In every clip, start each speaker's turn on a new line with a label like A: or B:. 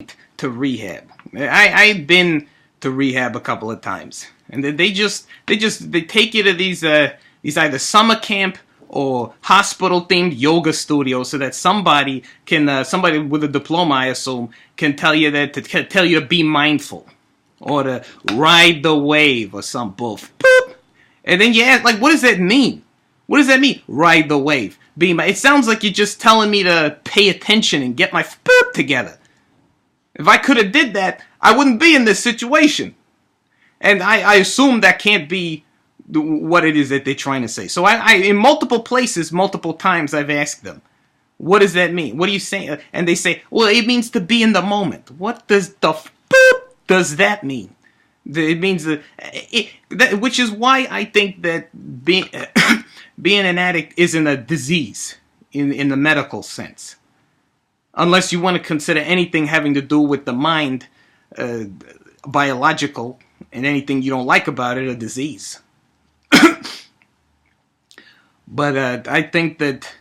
A: point to rehab. I've been to rehab a couple of times, and they take you to these either summer camp or hospital themed yoga studios so that somebody with a diploma, I assume, can tell you to be mindful or to ride the wave or some bullf. Boop. And then you ask, like, what does that mean? What does that mean? Ride the wave. It sounds like you're just telling me to pay attention and get my boop together. If I could have did that, I wouldn't be in this situation. And I assume that can't be what it is that they're trying to say. So I in multiple places, multiple times, I've asked them, what does that mean? What are you saying? And they say, well, it means to be in the moment. What does the boop does that mean? It means which is why I think that being an addict isn't a disease in the medical sense. Unless you want to consider anything having to do with the mind, biological, and anything you don't like about it a disease. But I think that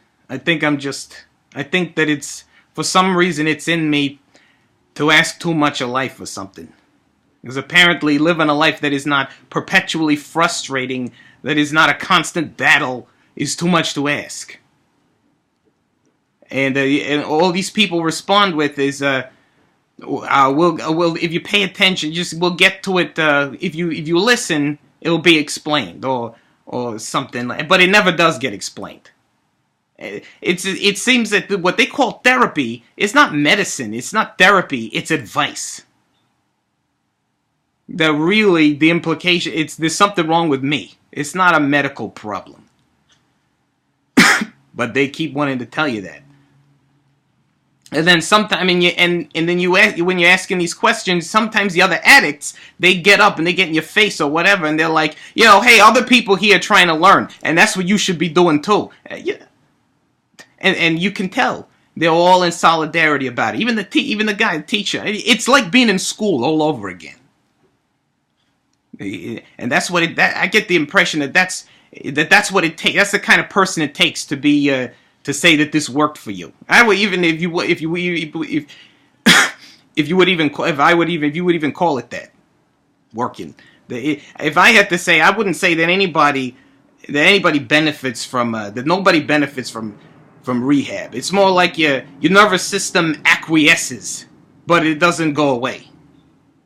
A: it's, for some reason, it's in me to ask too much of life or something. Because apparently living a life that is not perpetually frustrating, that is not a constant battle, is too much to ask. And all these people respond with is, we'll if you pay attention, we'll get to it. If you listen, it'll be explained or something. But it never does get explained. It seems that what they call therapy is not medicine. It's not therapy. It's advice. That really the implication there's something wrong with me. It's not a medical problem. But they keep wanting to tell you that. And then sometimes, and then when you're asking these questions, sometimes the other addicts, they get up and they get in your face or whatever, and they're like, hey, other people here are trying to learn, and that's what you should be doing too. And you can tell they're all in solidarity about it. Even the teacher. It's like being in school all over again. And that's what I get the impression that's what it takes. That's the kind of person it takes to be. To say that this worked for you. I would even if you would even call it that working. If I had to say, I wouldn't say that anybody benefits from that nobody benefits from rehab. It's more like your nervous system acquiesces, but it doesn't go away.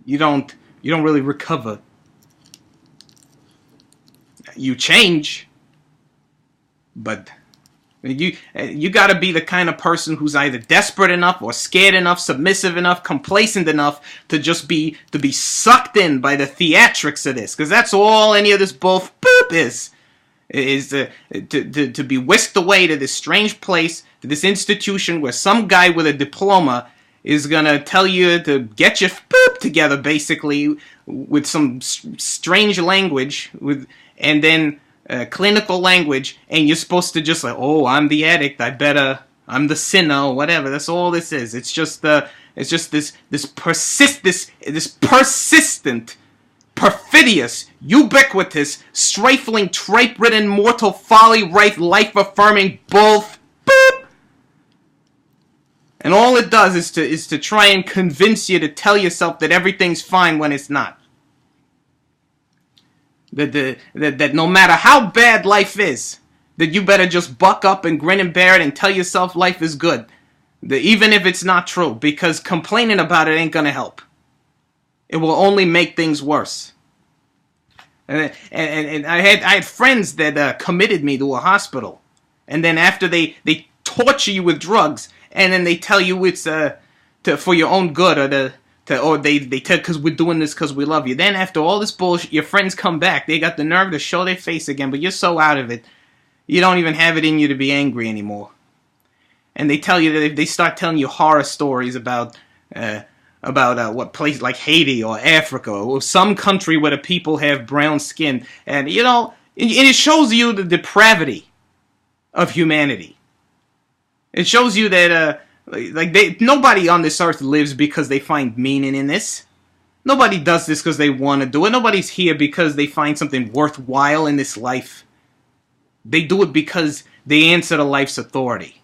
A: You don't really recover. You change, but you got to be the kind of person who's either desperate enough or scared enough, submissive enough, complacent enough to just be sucked in by the theatrics of this, because that's all any of this boop is to be whisked away to this strange place, to this institution where some guy with a diploma is gonna tell you to get your boop together, basically, with some strange language, and then clinical language, and you're supposed to just like, oh, I'm the addict, I'm the sinner, or whatever. That's all this is. It's just this persistent, perfidious, ubiquitous, strifling, tripe-ridden, mortal folly, life-affirming bull. Boop. And all it does is to try and convince you to tell yourself that everything's fine when it's not. That no matter how bad life is, that you better just buck up and grin and bear it and tell yourself life is good. That even if it's not true, because complaining about it ain't gonna help. It will only make things worse. And I had friends that committed me to a hospital, and then after they torture you with drugs, and then they tell you it's for your own good, or they tell because we're doing this because we love you. Then after all this bullshit, your friends come back. They got the nerve to show their face again, but you're so out of it, you don't even have it in you to be angry anymore. And they tell you that they start telling you horror stories about what place like Haiti or Africa or some country where the people have brown skin, and it shows you the depravity of humanity. It shows you that nobody on this earth lives because they find meaning in this. Nobody does this because they want to do it. Nobody's here because they find something worthwhile in this life. They do it because they answer to life's authority.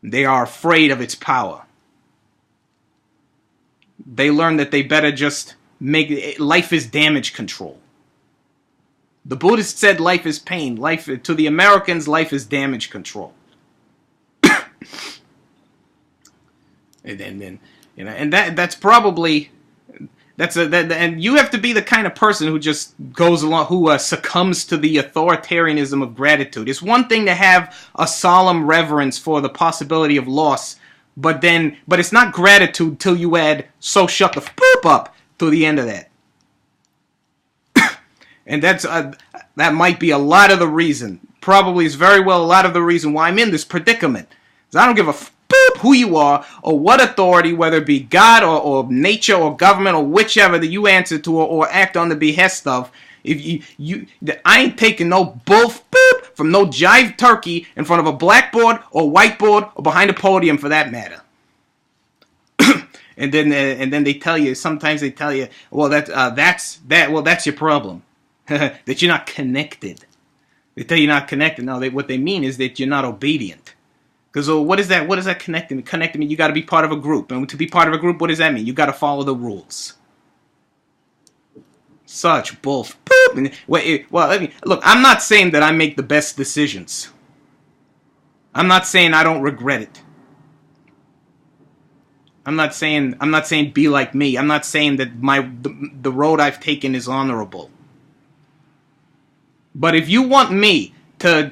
A: They are afraid of its power. They learn that they better just make it, life is damage control. The Buddhist said life is pain. Life, to the Americans, life is damage control. and that's probably and you have to be the kind of person who just goes along, who succumbs to the authoritarianism of gratitude. It's one thing to have a solemn reverence for the possibility of loss, but it's not gratitude till you add "so shut the boop up" to the end of that. And that might be a lot of the reason, probably is very well a lot of the reason why I'm in this predicament. Because I don't give a boop who you are or what authority, whether it be God or nature or government or whichever that you answer to or act on the behest of. If I ain't taking no bull boop from no jive turkey in front of a blackboard or whiteboard or behind a podium for that matter. and then they tell you, sometimes they tell you, well that's your problem. That you're not connected. They tell you you're not connected. No, what they mean is that you're not obedient. Because what is that? What does that connect me? Connecting me, you got to be part of a group. And to be part of a group, what does that mean? You got to follow the rules. Such bull. Well, I mean, look, I'm not saying that I make the best decisions. I'm not saying I don't regret it. I'm not saying be like me. I'm not saying that the road I've taken is honorable. But if you want me to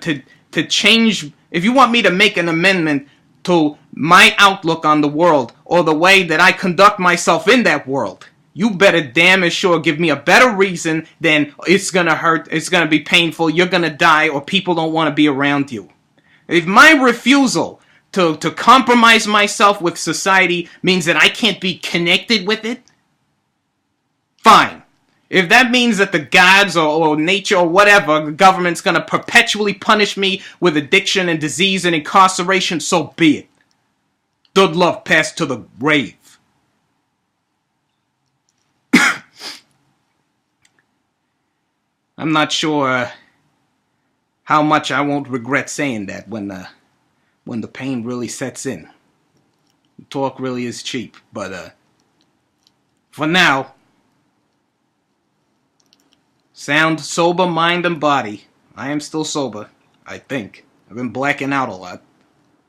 A: change, if you want me to make an amendment to my outlook on the world or the way that I conduct myself in that world, you better damn sure give me a better reason than it's going to hurt, it's going to be painful, you're going to die, or people don't want to be around you. If my refusal to compromise myself with society means that I can't be connected with it, fine. If that means that the gods or nature or whatever, the government's going to perpetually punish me with addiction and disease and incarceration, so be it. Good love passed to the grave. I'm not sure how much I won't regret saying that when the pain really sets in. Talk really is cheap, but for now, sound, sober, mind, and body. I am still sober, I think. I've been blacking out a lot.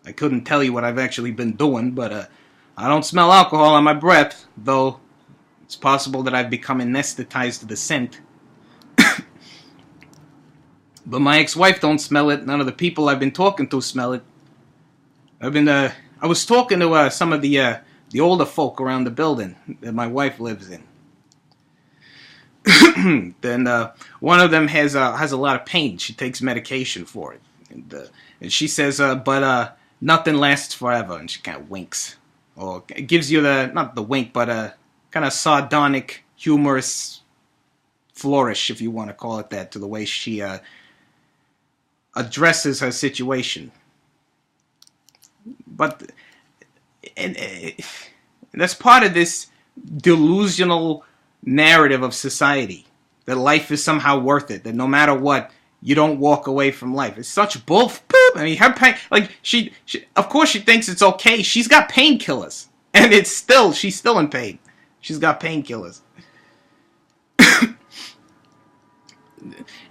A: I couldn't tell you what I've actually been doing, but I don't smell alcohol on my breath, though it's possible that I've become anesthetized to the scent. But my ex-wife don't smell it. None of the people I've been talking to smell it. I was talking to some of the older folk around the building that my wife lives in. Then one of them has a lot of pain. She takes medication for it, and she says, but nothing lasts forever. And she kind of winks, or gives you not the wink, but a kind of sardonic, humorous flourish, if you want to call it that, to the way she addresses her situation. But and that's part of this delusional narrative of society, that life is somehow worth it, that no matter what, you don't walk away from life. It's such bull. I mean, her pain, like she of course she thinks it's okay. She's got painkillers, and she's still in pain. She's got painkillers,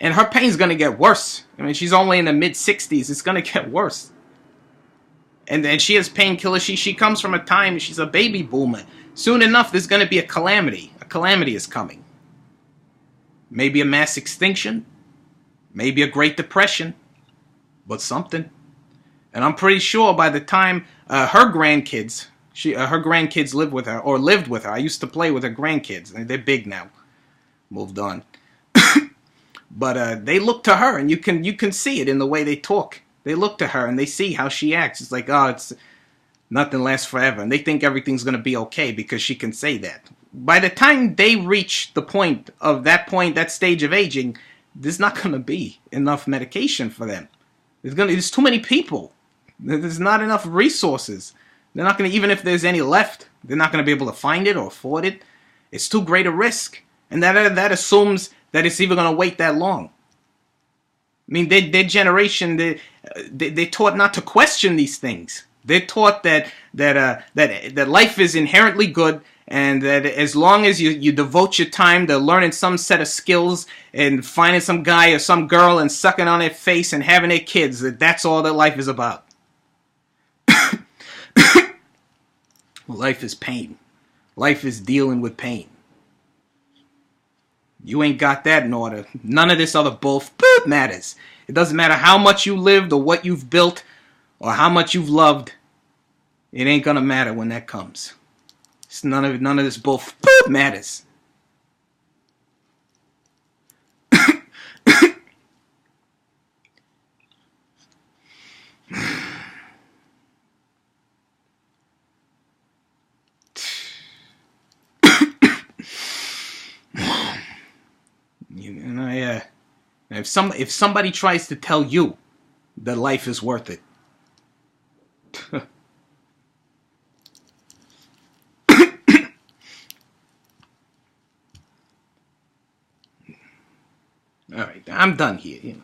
A: and her pain's gonna get worse. I mean, she's only in the mid-60s. It's gonna get worse, and she has painkillers. She comes from a time, she's a baby boomer. Soon enough, there's gonna be a calamity. A calamity is coming. Maybe a mass extinction. Maybe a Great Depression. But something. And I'm pretty sure by the time her grandkids live with her, or lived with her. I used to play with her grandkids. They're big now. Moved on. But they look to her, and you can see it in the way they talk. They look to her, and they see how she acts. It's like, it's nothing lasts forever. And they think everything's going to be okay because she can say that. By the time they reach that stage of aging, there's not going to be enough medication for them. There's too many people. There's not enough resources. They're not going to, even if there's any left, they're not going to be able to find it or afford it. It's too great a risk. And that assumes that it's even going to wait that long. I mean, their generation, they're taught not to question these things. They're taught that life is inherently good, and that as long as you devote your time to learning some set of skills and finding some guy or some girl and sucking on their face and having their kids, that's all that life is about. Life is pain. Life is dealing with pain. You ain't got that in order. None of this other bull matters. It doesn't matter how much you lived or what you've built or how much you've loved. It ain't gonna matter when that comes. It's none of this bull matters. If somebody tries to tell you that life is worth it, all right, I'm done here.